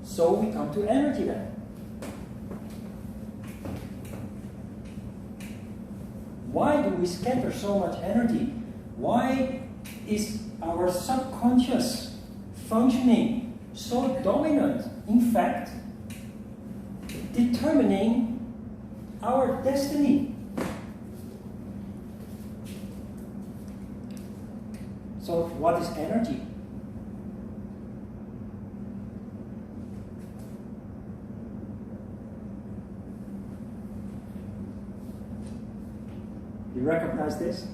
So we come to energy then. Why do we scatter so much energy? Why is our subconscious functioning so dominant, in fact, determining our destiny? So what is energy? You recognize this?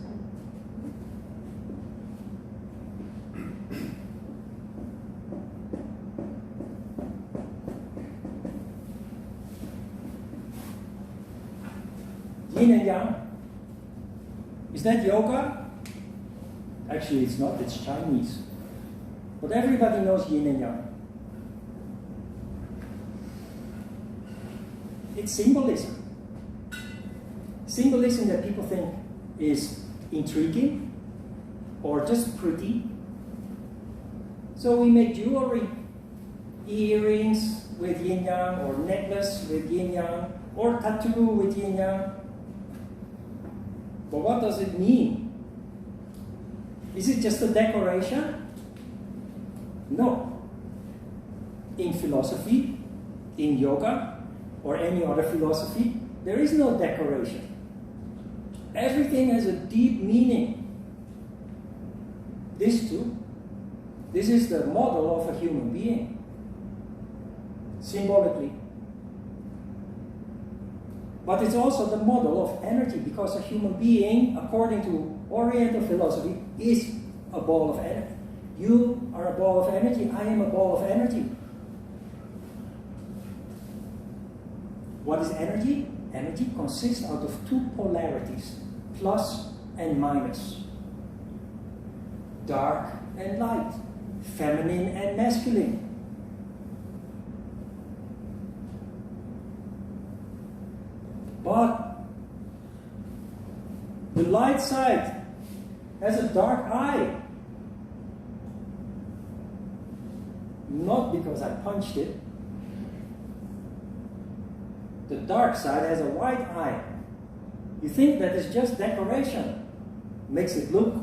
Yin and Yang. Is that yoga? Actually, it's not, it's Chinese. But everybody knows Yin and Yang. It's symbolism. Symbolism that people think is intriguing or just pretty. So we make jewelry, earrings with yin yang, or necklace with yin yang, or tattoo with yin yang. But what does it mean? Is it just a decoration? No. In philosophy, in yoga, or any other philosophy, there is no decoration. Everything has a deep meaning. This too. This is the model of a human being, symbolically. But it's also the model of energy, because a human being, according to Oriental philosophy, is a ball of energy. You are a ball of energy, I am a ball of energy. What is energy? Energy consists out of two polarities, plus and minus. Dark and light, feminine and masculine. But the light side has a dark eye. Not because I punched it. The dark side has a white eye. You think that is just decoration. Makes it look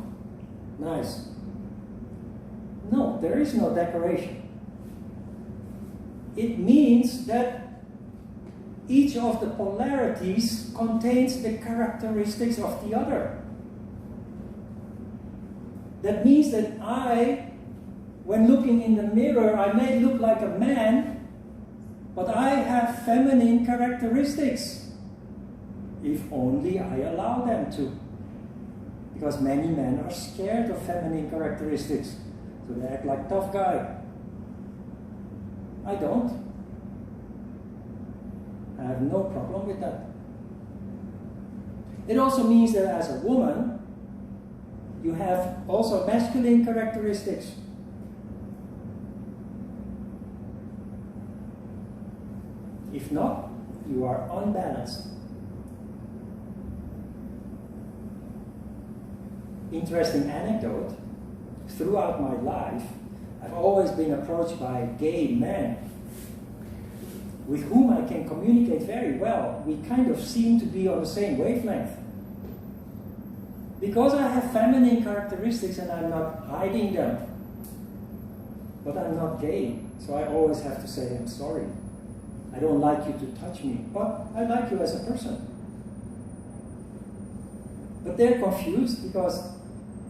nice. No, there is no decoration. It means that each of the polarities contains the characteristics of the other. That means that when looking in the mirror, I may look like a man, but I have feminine characteristics. If only I allow them to. Because many men are scared of feminine characteristics. So they act like tough guy. I don't. I have no problem with that. It also means that as a woman, you have also masculine characteristics. If not, you are unbalanced. Interesting anecdote. Throughout my life, I've always been approached by gay men with whom I can communicate very well. We kind of seem to be on the same wavelength. Because I have feminine characteristics and I'm not hiding them. But I'm not gay, so I always have to say, I'm sorry. I don't like you to touch me, but I like you as a person. But they're confused because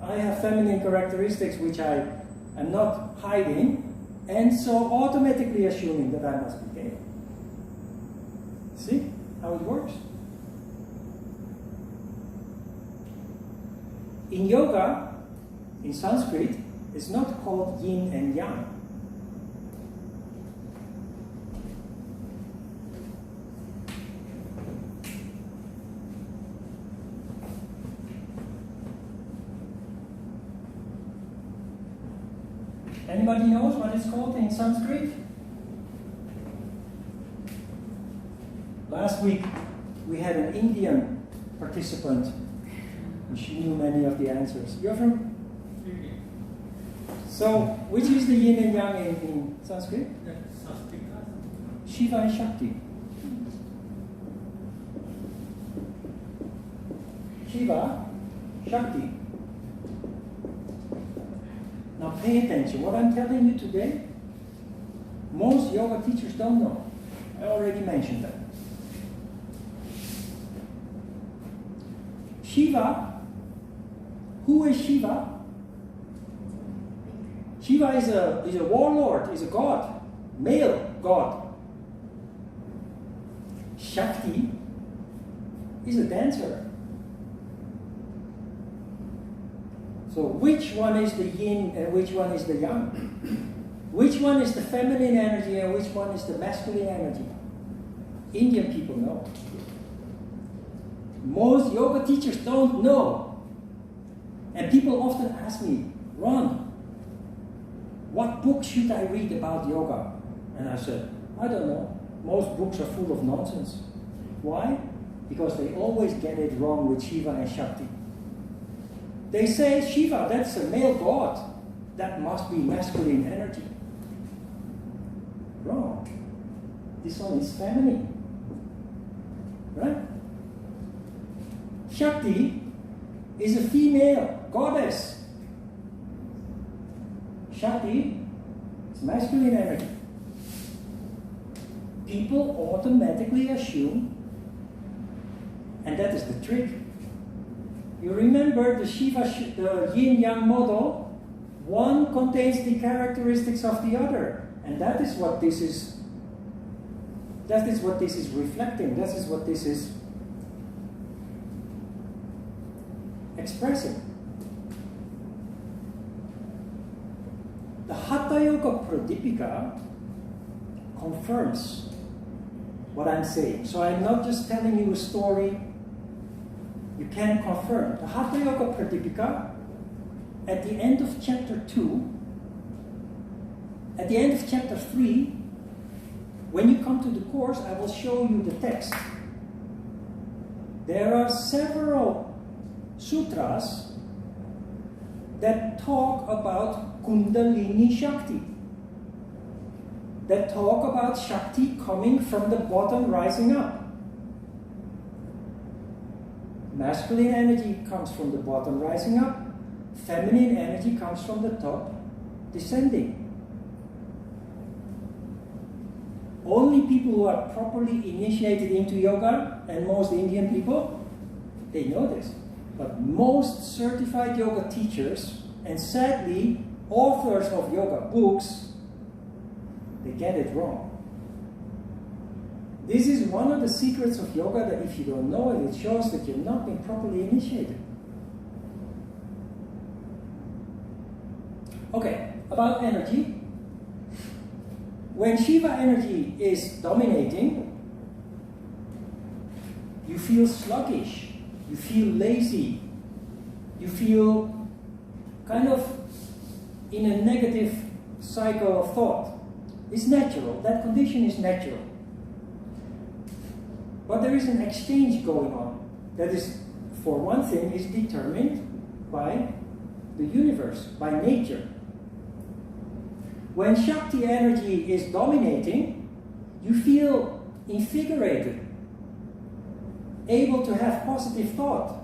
I have feminine characteristics which I am not hiding, and so automatically assuming that I must be gay. See how it works? In yoga, in Sanskrit, it's not called yin and yang. Anybody knows what it's called in Sanskrit? Last week, we had an Indian participant, and she knew many of the answers. You're from? So, which is the yin and yang in Sanskrit? Shiva and Shakti. Shiva, Shakti. Now pay attention. What I'm telling you today, most yoga teachers don't know. I already mentioned that. Shiva, who is Shiva? Shiva is a warlord, is a god, male god. Shakti is a dancer. So which one is the yin and which one is the yang? Which one is the feminine energy and which one is the masculine energy? Indian people know. Most yoga teachers don't know. And people often ask me, Ron, what book should I read about yoga? And I said, I don't know. Most books are full of nonsense. Why? Because they always get it wrong with Shiva and Shakti. They say, Shiva, that's a male god. That must be masculine energy. Wrong. This one is feminine. Right? Shakti is a female goddess. Shakti is masculine energy. People automatically assume, and that is the trick. You remember the Shiva, the yin-yang model, one contains the characteristics of the other. And that is what this is. That is what this is reflecting. That is what this is expressing. The Hatha Yoga Pradipika confirms what I'm saying. So I'm not just telling you a story. You can confirm. The Hatha Yoga Pradipika, at the end of chapter 2, at the end of chapter 3, when you come to the course, I will show you the text. There are several sutras that talk about Kundalini Shakti, that talk about Shakti coming from the bottom rising up. Masculine energy comes from the bottom rising up. Feminine energy comes from the top descending. Only people who are properly initiated into yoga, and most Indian people, they know this. But most certified yoga teachers, and sadly, authors of yoga books, they get it wrong. This is one of the secrets of yoga, that if you don't know it, it shows that you've not been properly initiated. Okay, about energy. When Shiva energy is dominating, you feel sluggish, you feel lazy, you feel kind of in a negative cycle of thought. It's natural, that condition is natural. But there is an exchange going on that is, for one thing, is determined by the universe, by nature. When Shakti energy is dominating, you feel invigorated, able to have positive thought.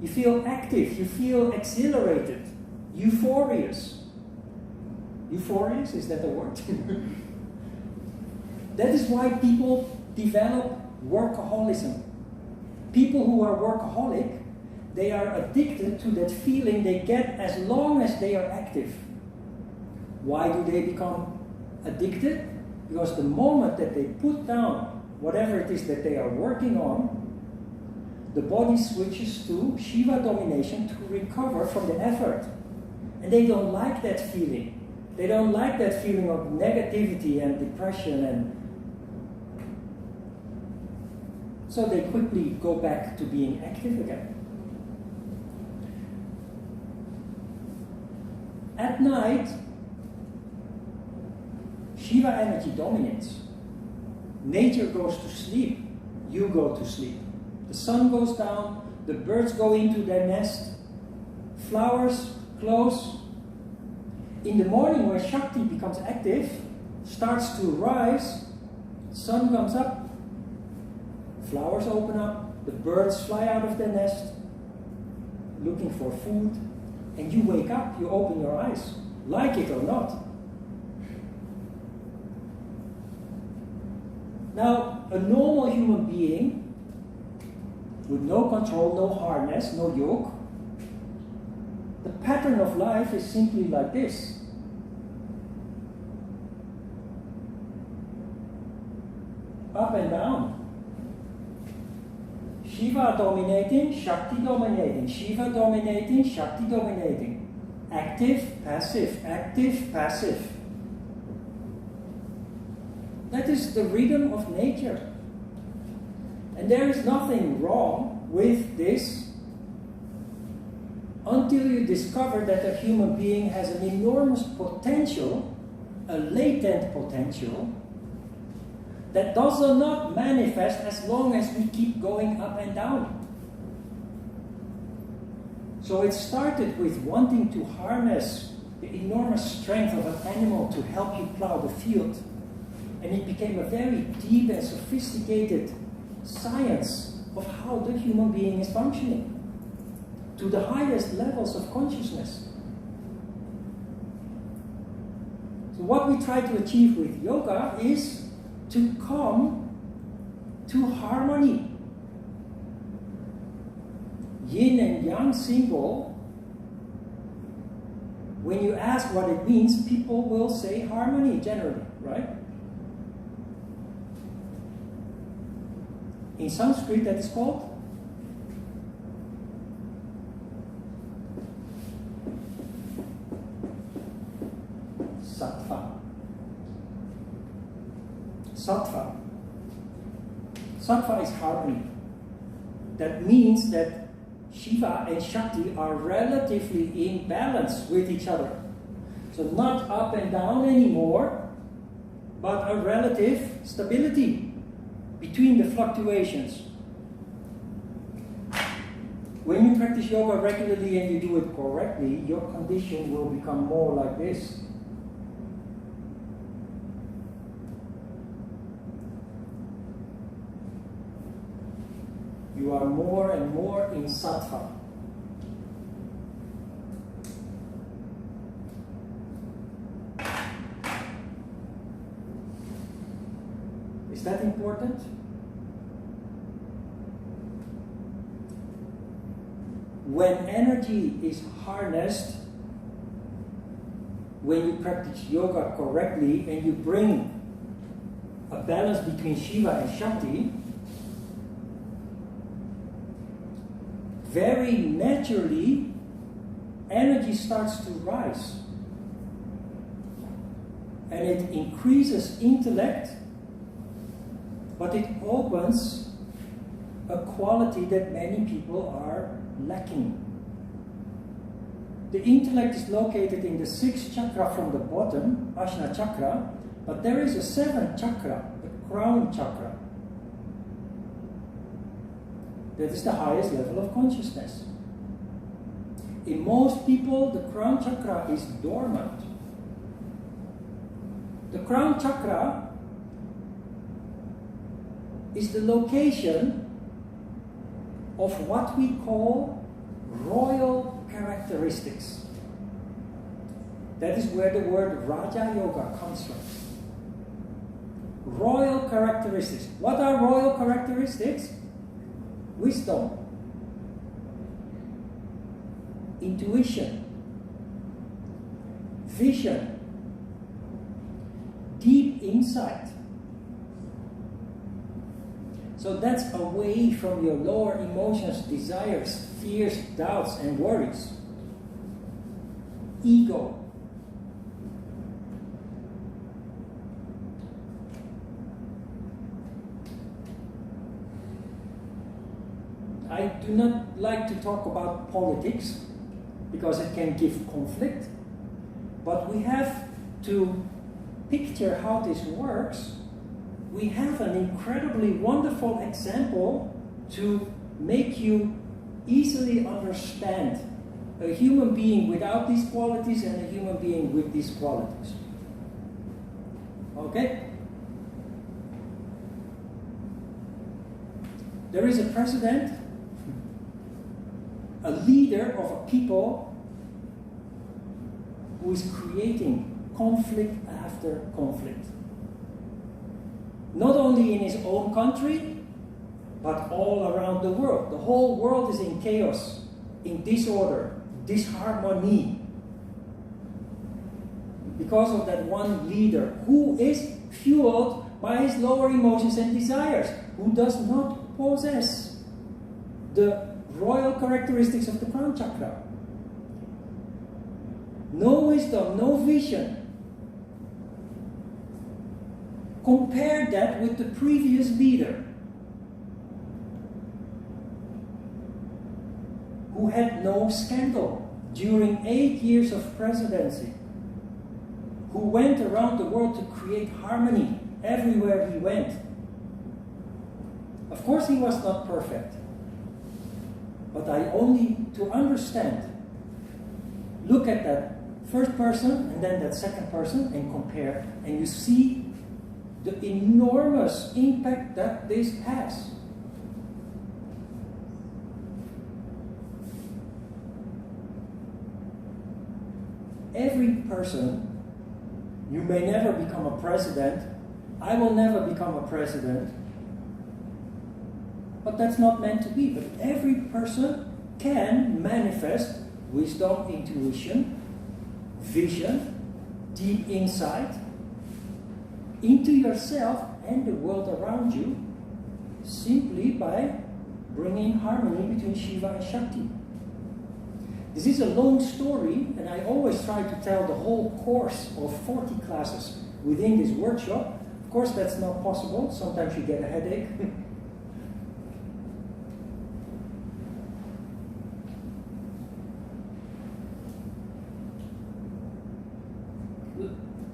You feel active, you feel exhilarated, euphorious. Euphorious, is that a word? That is why people develop workaholism. People who are workaholic, they are addicted to that feeling they get as long as they are active. Why do they become addicted? Because the moment that they put down whatever it is that they are working on, the body switches to Shiva domination to recover from the effort. And they don't like that feeling. They don't like that feeling of negativity and depression, and so they quickly go back to being active again. At night, Shiva energy dominates. Nature goes to sleep. You go to sleep. The sun goes down. The birds go into their nest. Flowers close. In the morning, when Shakti becomes active, starts to rise, sun comes up, flowers open up, the birds fly out of their nest, looking for food, and you wake up, you open your eyes, like it or not. Now, a normal human being with no control, no harness, no yoke, the pattern of life is simply like this. Up and down. Shiva dominating, Shakti dominating, Shiva dominating, Shakti dominating. Active, passive, active, passive. That is the rhythm of nature. And there is nothing wrong with this until you discover that a human being has an enormous potential, a latent potential, that does not manifest as long as we keep going up and down. So it started with wanting to harness the enormous strength of an animal to help you plow the field. And it became a very deep and sophisticated science of how the human being is functioning to the highest levels of consciousness. So what we try to achieve with yoga is to come to harmony. Yin and Yang symbol, when you ask what it means, people will say harmony generally, right? In Sanskrit, that is called sattva. Sattva. Sattva is harmony. That means that Shiva and Shakti are relatively in balance with each other. So not up and down anymore, but a relative stability between the fluctuations. When you practice yoga regularly and you do it correctly, your condition will become more like this. You are more and more in sattva. Is that important? When energy is harnessed, when you practice yoga correctly and you bring a balance between Shiva and Shakti, very naturally, energy starts to rise. And it increases intellect, but it opens a quality that many people are lacking. The intellect is located in the 6th chakra from the bottom, Ajna chakra, but there is a 7th chakra, the crown chakra. That is the highest level of consciousness. In most people, the crown chakra is dormant. The crown chakra is the location of what we call royal characteristics. That is where the word Raja Yoga comes from. Royal characteristics. What are royal characteristics? Wisdom, intuition, vision, deep insight. So that's away from your lower emotions, desires, fears, doubts, and worries. Ego. I do not like to talk about politics because it can give conflict, but we have to picture how this works. We have an incredibly wonderful example to make you easily understand a human being without these qualities and a human being with these qualities. Okay? There is a president, a leader of a people who is creating conflict after conflict. Not only in his own country, but all around the world. The whole world is in chaos, in disorder, disharmony. Because of that one leader who is fueled by his lower emotions and desires, who does not possess the royal characteristics of the crown chakra. No wisdom, no vision. Compare that with the previous leader who had no scandal during 8 years of presidency, who went around the world to create harmony everywhere he went. Of course, he was not perfect, but I only to understand. Look at that first person and then that second person and compare, and you see the enormous impact that this has. Every person, you may never become a president, I will never become a president, but that's not meant to be. But every person can manifest wisdom, intuition, vision, deep insight into yourself and the world around you simply by bringing harmony between Shiva and Shakti. This is a long story, and I always try to tell the whole course of 40 classes within this workshop. Of course, that's not possible. Sometimes you get a headache.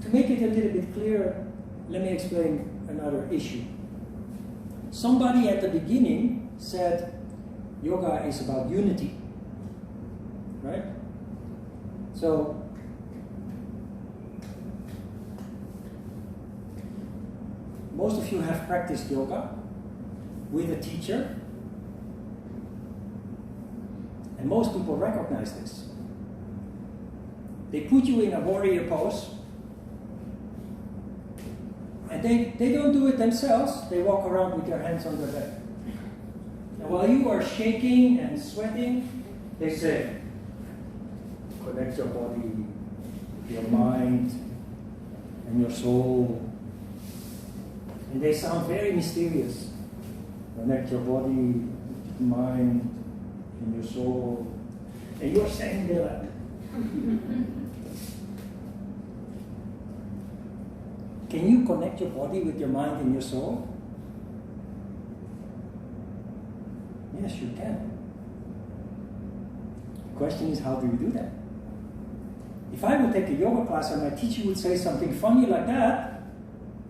To make it a little bit clearer, let me explain another issue. Somebody at the beginning said yoga is about unity, right? So, most of you have practiced yoga with a teacher, and most people recognize this. They put you in a warrior pose, and they don't do it themselves. They walk around with their hands on their back. And while you are shaking and sweating, they say, connect your body, your mind, and your soul. And they sound very mysterious. Connect your body, mind, and your soul. And you're saying that. Can you connect your body with your mind and your soul? Yes, you can. The question is, how do you do that? If I would take a yoga class and my teacher would say something funny like that,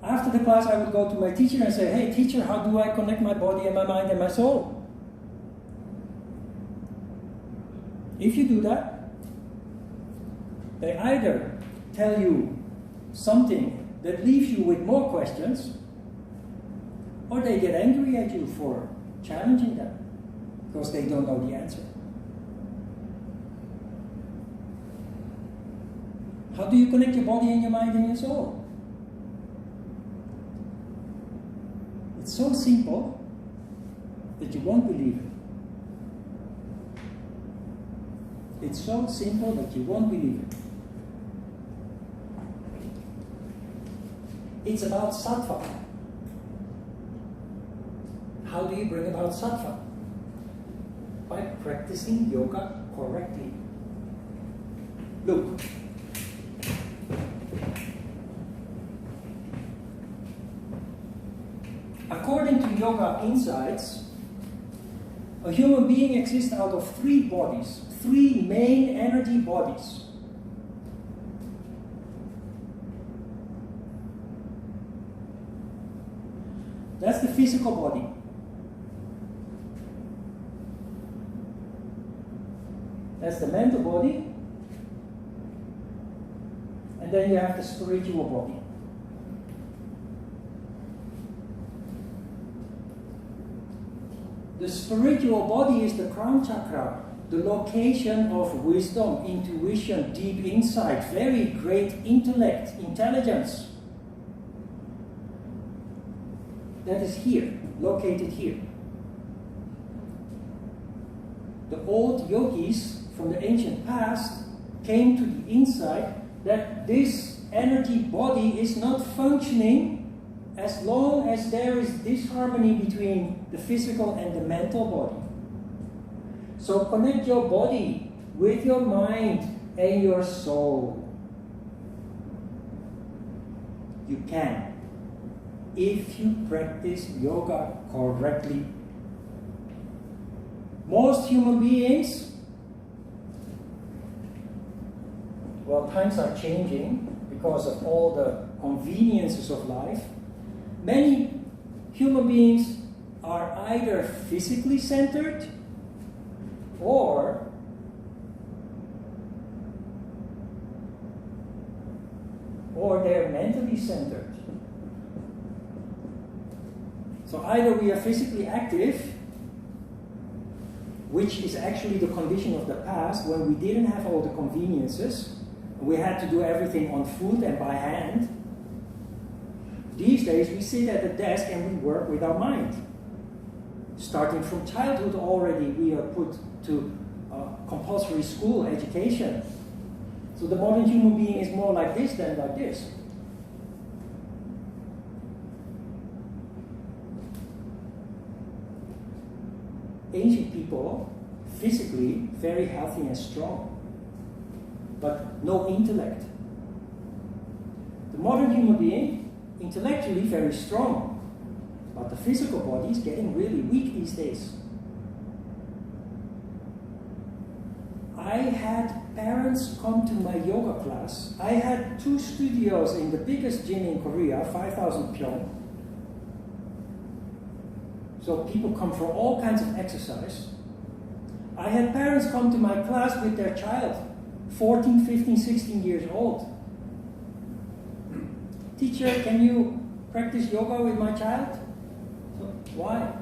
after the class I would go to my teacher and say, hey teacher, how do I connect my body and my mind and my soul? If you do that, they either tell you something that leaves you with more questions, or they get angry at you for challenging them because they don't know the answer. How do you connect your body and your mind and your soul? It's so simple that you won't believe it. It's so simple that you won't believe it. It's about sattva. How do you bring about sattva? By practicing yoga correctly. Look. According to Yoga Insights, a human being exists out of 3 bodies, 3 main energy bodies. That's the physical body. That's the mental body. And then you have the spiritual body. The spiritual body is the crown chakra, the location of wisdom, intuition, deep insight, very great intellect, intelligence. That is here, located here. The old yogis from the ancient past came to the insight that this energy body is not functioning as long as there is disharmony between the physical and the mental body. So connect your body with your mind and your soul. You can, if you practice yoga correctly. Most human beings, well, times are changing because of all the conveniences of life. Many human beings are either physically centered or they're mentally centered. So either we are physically active, which is actually the condition of the past when we didn't have all the conveniences. We had to do everything on foot and by hand. These days we sit at the desk and we work with our mind. Starting from childhood already we are put to compulsory school education. So the modern human being is more like this than like this. Ancient people, physically very healthy and strong, but no intellect. The modern human being, intellectually very strong, but the physical body is getting really weak these days. I had parents come to my yoga class. I had 2 studios in the biggest gym in Korea, 5,000 pyong. So people come for all kinds of exercise. I had parents come to my class with their child, 14, 15, 16 years old. Teacher, can you practice yoga with my child? So, why?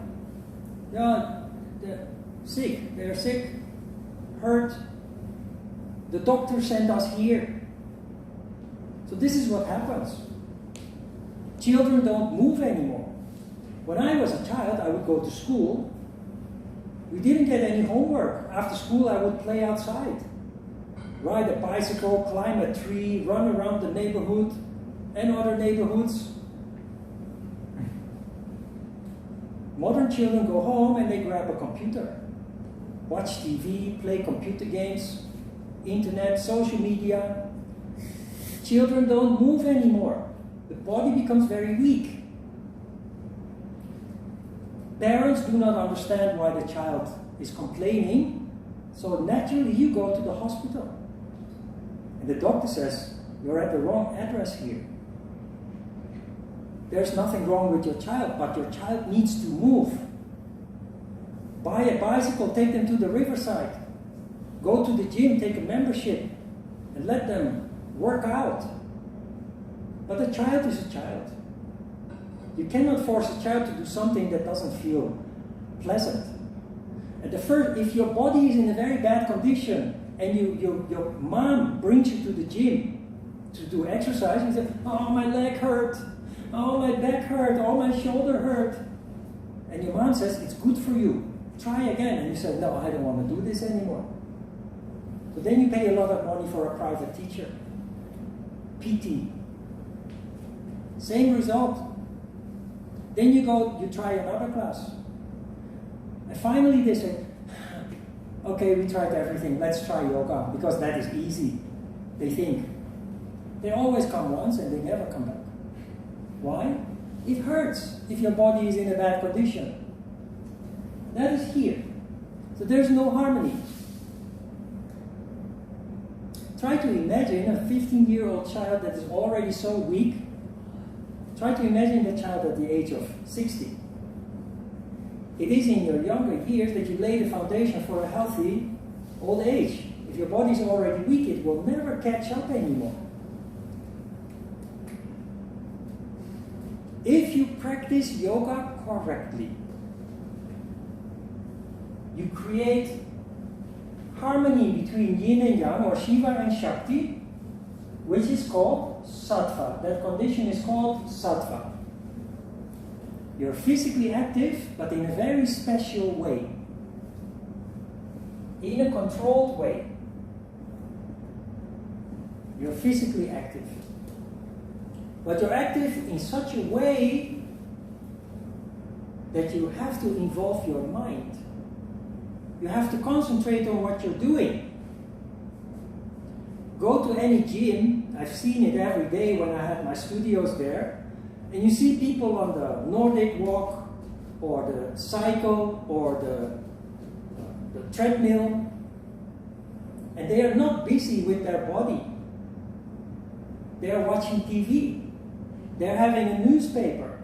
Yeah, they're sick, hurt. The doctor sent us here. So this is what happens. Children don't move anymore. When I was a child, I would go to school. We didn't get any homework. After school, I would play outside. Ride a bicycle, climb a tree, run around the neighborhood and other neighborhoods. Modern children go home and they grab a computer. Watch TV, play computer games, internet, social media. Children don't move anymore. The body becomes very weak. Parents do not understand why the child is complaining, so naturally you go to the hospital. And the doctor says, you're at the wrong address here. There's nothing wrong with your child, but your child needs to move. Buy a bicycle, take them to the riverside. Go to the gym, take a membership, and let them work out. But a child is a child. You cannot force a child to do something that doesn't feel pleasant. And if your body is in a very bad condition and your mom brings you to the gym to do exercise, you say, oh, my leg hurt, oh, my back hurt, oh, my shoulder hurt. And your mom says, it's good for you. Try again. And you say, no, I don't want to do this anymore. So then you pay a lot of money for a private teacher. PT. Same result. Then you try another class. And finally they say, okay, we tried everything, let's try yoga, because that is easy, they think. They always come once and they never come back. Why? It hurts if your body is in a bad condition. That is here. So there's no harmony. Try to imagine a 15-year-old child that is already so weak. Try to imagine the child at the age of 60. It is in your younger years that you lay the foundation for a healthy old age. If your body is already weak, it will never catch up anymore. If you practice yoga correctly, you create harmony between yin and yang, or Shiva and Shakti, which is called sattva. That condition is called sattva. You're physically active, but in a very special way. In a controlled way. You're physically active. But you're active in such a way that you have to involve your mind. You have to concentrate on what you're doing. Go to any gym, I've seen it every day when I had my studios there, and you see people on the Nordic walk, or the cycle, or the treadmill, and they are not busy with their body. They are watching TV. They're having a newspaper.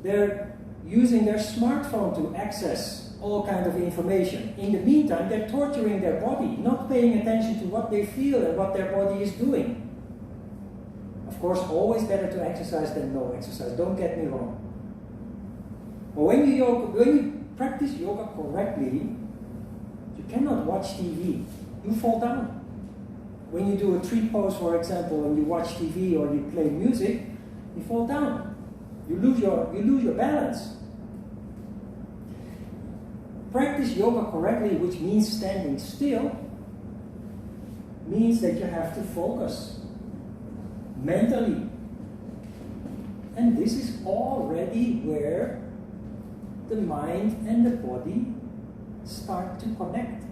They're using their smartphone to access all kinds of information. In the meantime, they're torturing their body, not paying attention to what they feel and what their body is doing. Of course, always better to exercise than no exercise, don't get me wrong. But when you practice yoga correctly, you cannot watch TV. You fall down. When you do a tree pose, for example, and you watch TV or you play music, you fall down. You lose your balance. Practice yoga correctly, which means standing still, means that you have to focus mentally. And this is already where the mind and the body start to connect.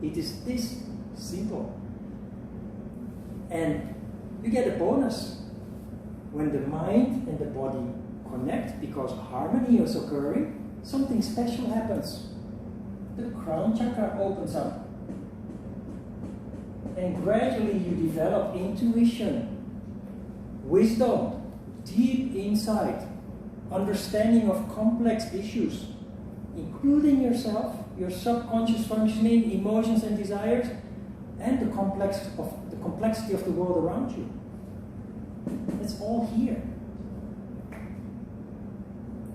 It is this simple. And you get a bonus when the mind and the body connect, because harmony is occurring. Something special happens. The crown chakra opens up. And gradually you develop intuition, wisdom, deep insight, understanding of complex issues, including yourself, your subconscious functioning, emotions and desires, and the complexity of the world around you. It's all here.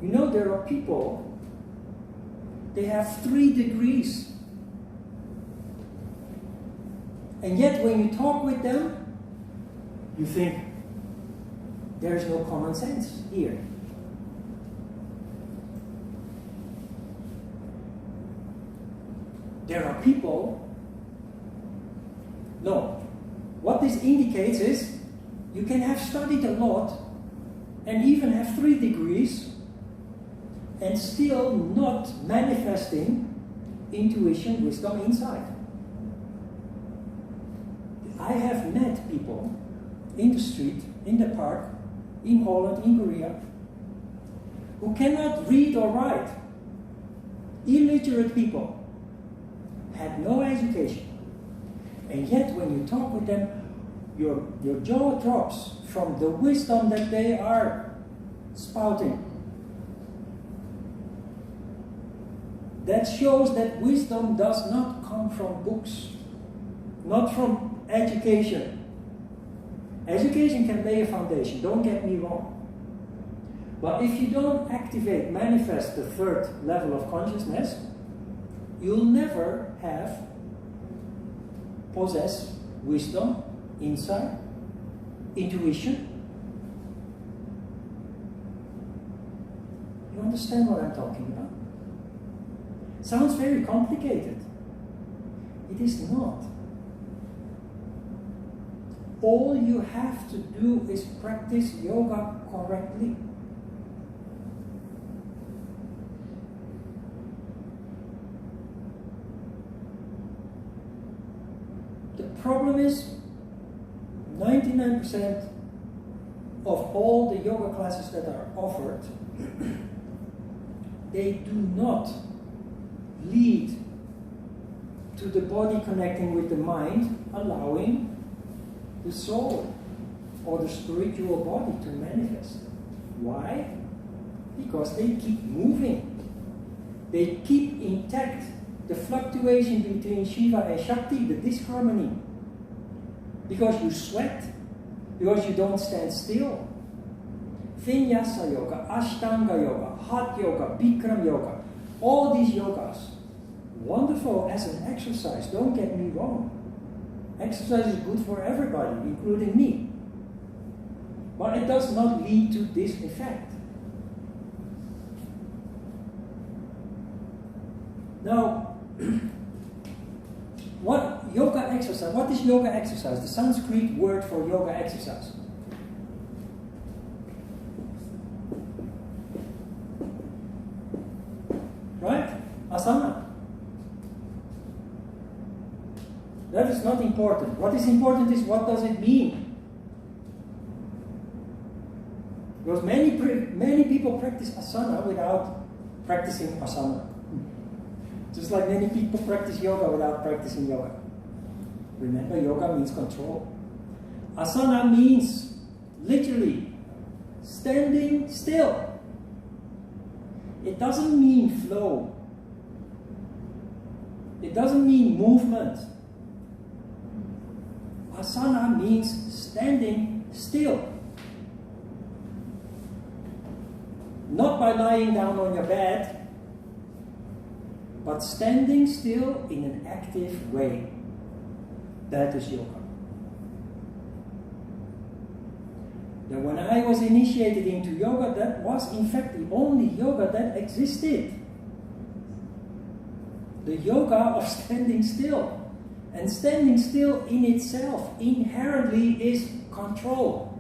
You know, there are people, they have 3 degrees. And yet when you talk with them, you think, there's no common sense here. There are people, no. What this indicates is, you can have studied a lot, and even have 3 degrees, and still not manifesting intuition, wisdom, insight. I have met people in the street, in the park, in Holland, in Korea, who cannot read or write. Illiterate people, had no education. And yet when you talk with them, your jaw drops from the wisdom that they are spouting. That shows that wisdom does not come from books, not from education. Education can lay a foundation, don't get me wrong. But if you don't activate, manifest the 3rd level of consciousness, you'll never possess wisdom, insight, intuition. You understand what I'm talking about? Sounds very complicated. It is not. All you have to do is practice yoga correctly. The problem is 99% of all the yoga classes that are offered, they do not lead to the body connecting with the mind, allowing the soul or the spiritual body to manifest. Why? Because they keep moving. They keep intact the fluctuation between Shiva and Shakti, the disharmony. Because you sweat, because you don't stand still. Vinyasa yoga, Ashtanga yoga, Hatha yoga, Bikram yoga, All these yogas, wonderful as an exercise, don't get me wrong. Exercise is good for everybody, including me. But it does not lead to this effect. Now, what yoga exercise? What is yoga exercise? The Sanskrit word for yoga exercise. Right? Asana. That is not important. What is important is what does it mean? Because many people practice asana without practicing asana. Just like many people practice yoga without practicing yoga. Remember, yoga means control. Asana means literally standing still. It doesn't mean flow. It doesn't mean movement. Asana means standing still. Not by lying down on your bed, but standing still in an active way. That is yoga. Now, when I was initiated into yoga, that was in fact the only yoga that existed. The yoga of standing still. And standing still in itself inherently is control.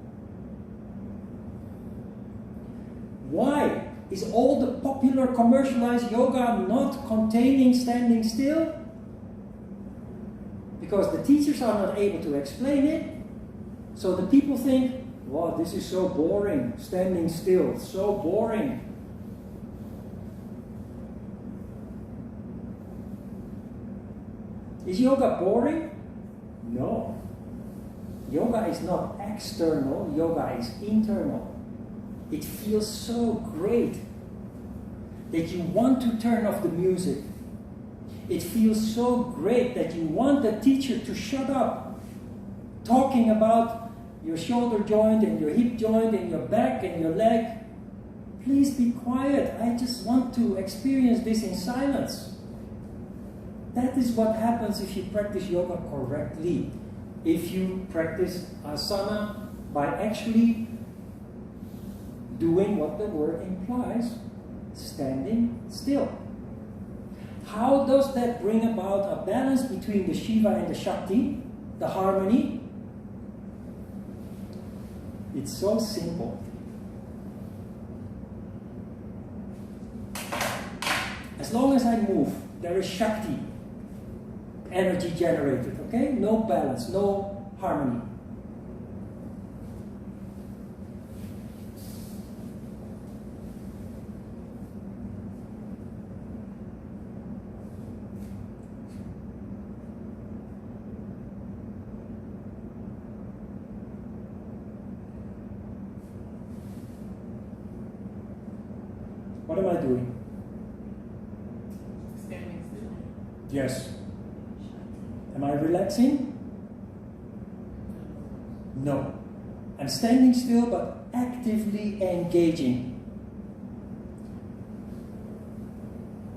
Why is all the popular commercialized yoga not containing standing still? Because the teachers are not able to explain it. So the people think, wow, this is so boring, standing still, so boring. Is yoga boring? No. Yoga is not external, yoga is internal. It feels so great that you want to turn off the music. It feels so great that you want the teacher to shut up, talking about your shoulder joint and your hip joint and your back and your leg. Please be quiet. I just want to experience this in silence. That is what happens if you practice yoga correctly. If you practice asana by actually doing what the word implies, standing still. How does that bring about a balance between the Shiva and the Shakti, the harmony? It's so simple. As long as I move, there is Shakti, energy generated, okay? No balance, no harmony. What am I doing? Standing still. Yes. Am I relaxing? No. I'm standing still but actively engaging.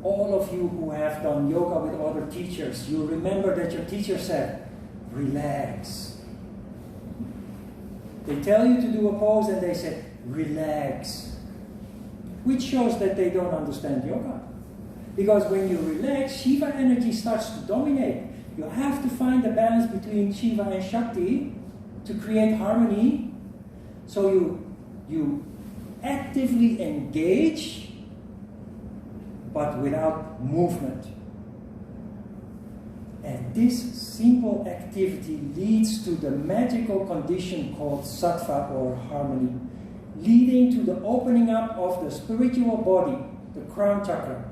All of you who have done yoga with other teachers, you remember that your teacher said, relax. They tell you to do a pose and they said, relax. Which shows that they don't understand yoga. Because when you relax, Shiva energy starts to dominate. You have to find a balance between Shiva and Shakti to create harmony. So you actively engage, but without movement. And this simple activity leads to the magical condition called sattva or harmony, leading to the opening up of the spiritual body, the crown chakra.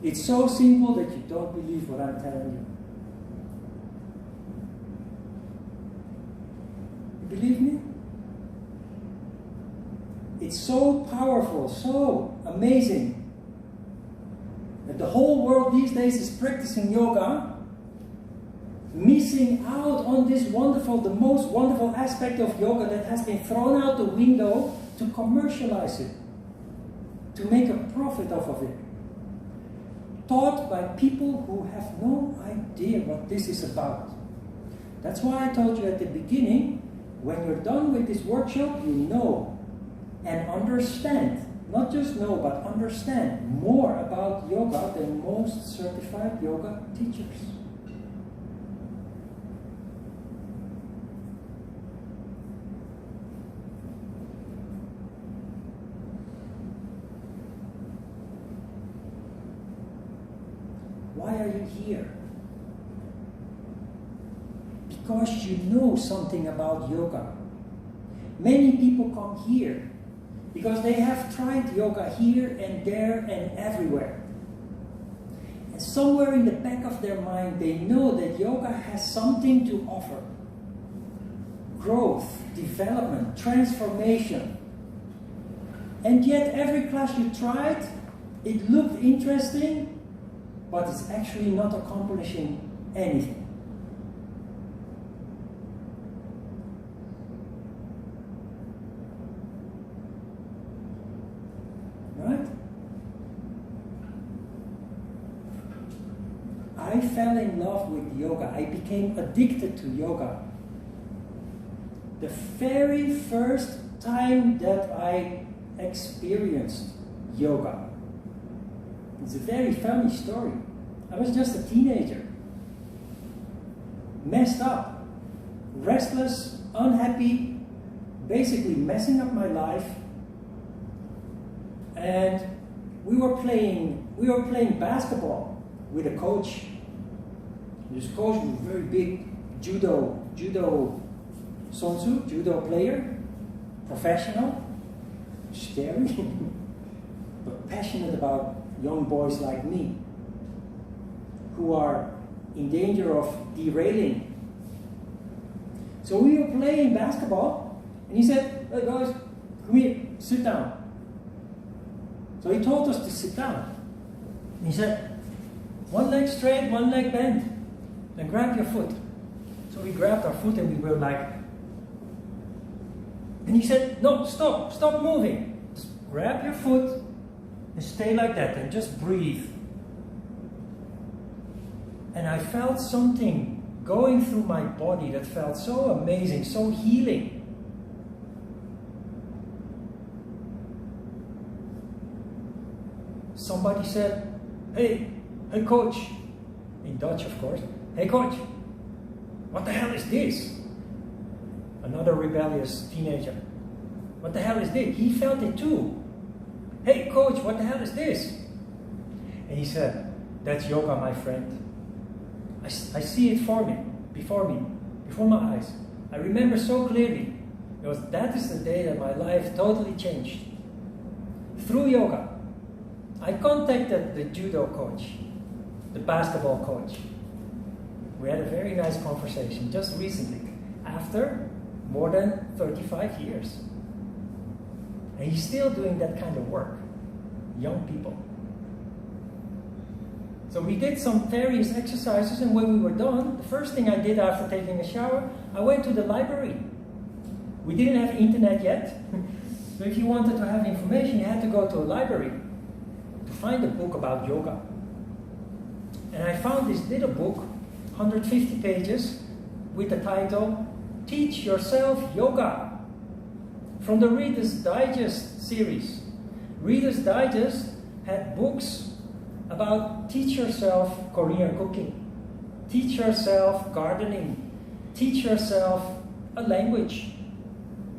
It's so simple that you don't believe what I'm telling you. You believe me? It's so powerful, so amazing, that the whole world these days is practicing yoga, missing out on this wonderful, the most wonderful aspect of yoga that has been thrown out the window to commercialize it, to make a profit off of it. taught by people who have no idea what this is about. That's why I told you at the beginning, when you're done with this workshop, you know and understand, not just know, but understand more about yoga than most certified yoga teachers. Why are you here? Because you know something about yoga. Many people come here because they have tried yoga here and there and everywhere. And somewhere in the back of their mind, they know that yoga has something to offer. Growth, development, transformation. And yet every class you tried, it looked interesting, but it's actually not accomplishing anything. Right? I fell in love with yoga. I became addicted to yoga. The very first time that I experienced yoga. It's a very funny story. I was just a teenager. Messed up. Restless, unhappy, basically messing up my life. And we were playing basketball with a coach. This coach was a very big judo sonsu, judo player, professional, scary, but passionate about young boys like me who are in danger of derailing. So we were playing basketball, and he said, "Hey guys, come here, sit down." So he told us to sit down. And he said, "One leg straight, one leg bent, then grab your foot." So we grabbed our foot and we were like, and he said, "No, stop moving. Just grab your foot and stay like that and just breathe." And I felt something going through my body that felt so amazing, so healing. Somebody said, hey coach, in Dutch of course, "Hey coach, what the hell is this?" Another rebellious teenager. "What the hell is this?" He felt it too. "Hey coach, what the hell is this?" And he said, "That's yoga, my friend. I see it before my eyes. I remember so clearly, because that is the day that my life totally changed. Through yoga, I contacted the judo coach, the basketball coach. We had a very nice conversation just recently, after more than 35 years. And he's still doing that kind of work, young people. So we did some various exercises, and when we were done, the first thing I did after taking a shower, I went to the library. We didn't have internet yet, so if you wanted to have information, you had to go to a library to find a book about yoga. And I found this little book, 150 pages, with the title, "Teach Yourself Yoga," from the Reader's Digest series. Reader's Digest had books about teach yourself Korean cooking, teach yourself gardening, teach yourself a language.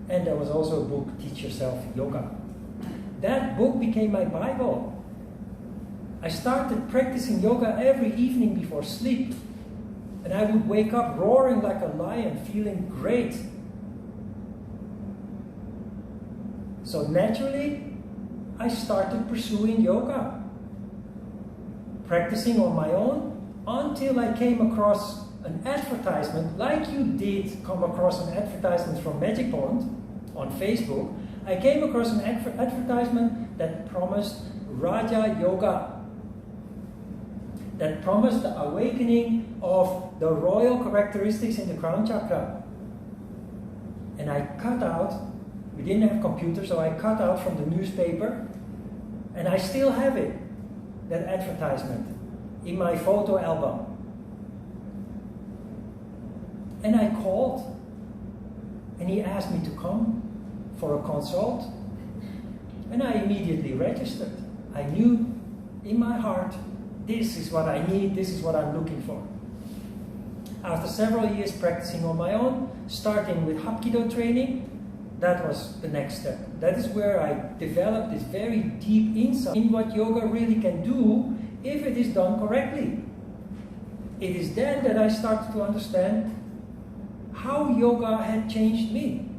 And there was also a book, Teach Yourself Yoga. That book became my Bible. I started practicing yoga every evening before sleep. And I would wake up roaring like a lion, feeling great. So naturally, I started pursuing yoga. Practicing on my own until I came across an advertisement, like you did come across an advertisement from Magic Pond on Facebook. I came across an advertisement that promised Raja Yoga, that promised the awakening of the royal characteristics in the crown chakra. And I cut out, we didn't have computers, so I cut out from the newspaper, and I still have it, that advertisement. in my photo album. And I called, and he asked me to come for a consult, and I immediately registered. I knew in my heart, this is what I need, this is what I'm looking for. After several years practicing on my own, starting with Hapkido training, that was the next step. That is where I developed this very deep insight in what yoga really can do if it is done correctly. It is then that I started to understand how yoga had changed me.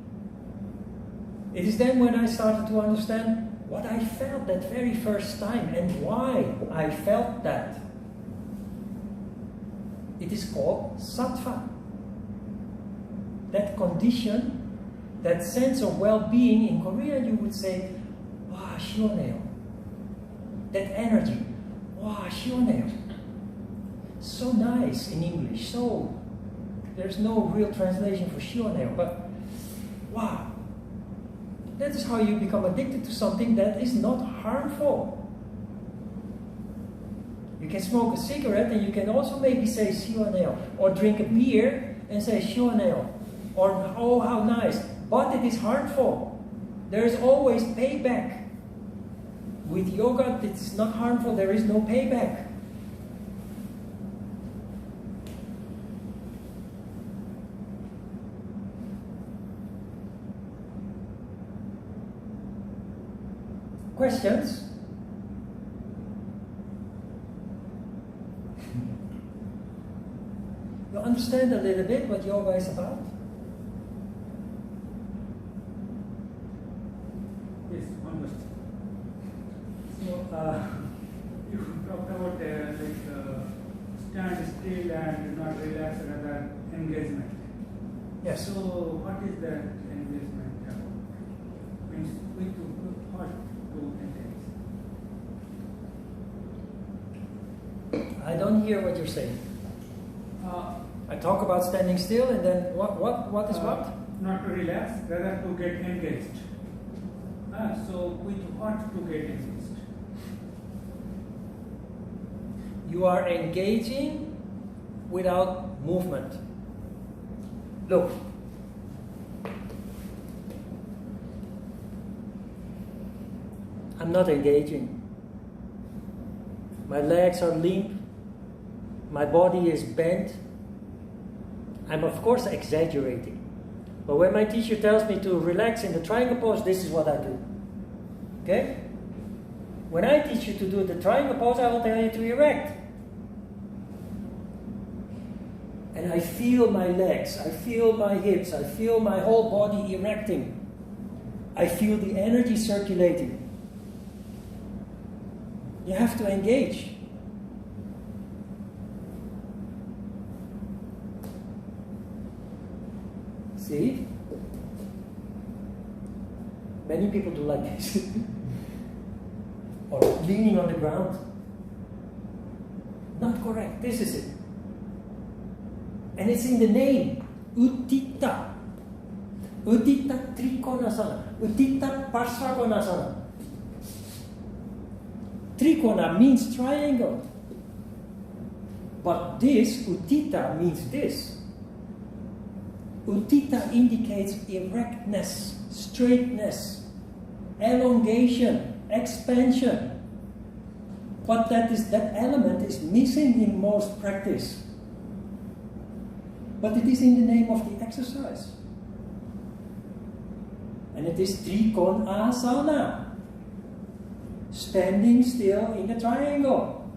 It is then when I started to understand what I felt that very first time and why I felt that. It is called sattva. That condition, that sense of well-being, in Korean you would say, "Wow, 시원해요." That energy, "Wow, 시원해요." So nice in English. So there's no real translation for 시원해요, but wow. That is how you become addicted to something that is not harmful. You can smoke a cigarette and you can also maybe say 시원해요, or drink a beer and say 시원해요, or oh how nice, but it is harmful. There is always payback. With yoga, it's not harmful, there is no payback. Questions? You understand a little bit what yoga is about? Yes, understand. So, you talked about stand still and not relax rather engagement. Yes. So, what is that engagement about? Means with what to engage? I don't hear what you're saying. I talk about standing still, and then what is what? Not to relax, rather to get engaged. So with what to get engaged? You are engaging without movement. Look. I'm not engaging. My legs are limp. My body is bent. I'm of course exaggerating. But when my teacher tells me to relax in the triangle pose, this is what I do. Okay? When I teach you to do the triangle pose, I will tell you to erect. And I feel my legs, I feel my hips, I feel my whole body erecting. I feel the energy circulating. You have to engage. See? Many people do like this. Or leaning on the ground. Not correct. This is it. And it's in the name. Utthita. Utthita Trikonasana. Utthita Parsvakonasana. Trikona means triangle. But this, Utthita, means this. Utthita indicates erectness, straightness, elongation, expansion. But that element is missing in most practice. But it is in the name of the exercise. And it is Trikonasana. Standing still in the triangle.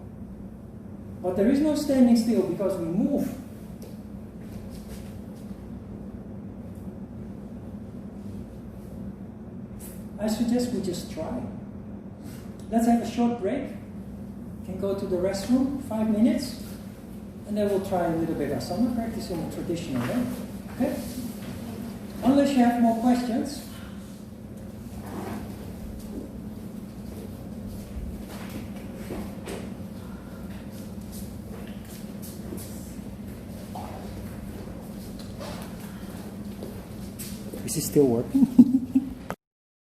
But there is no standing still because we move. I suggest we just try. Let's have a short break. Can go to the restroom, 5 minutes, and then we'll try a little bit of asana practice in a traditional way. Okay? Unless you have more questions. Is it still working?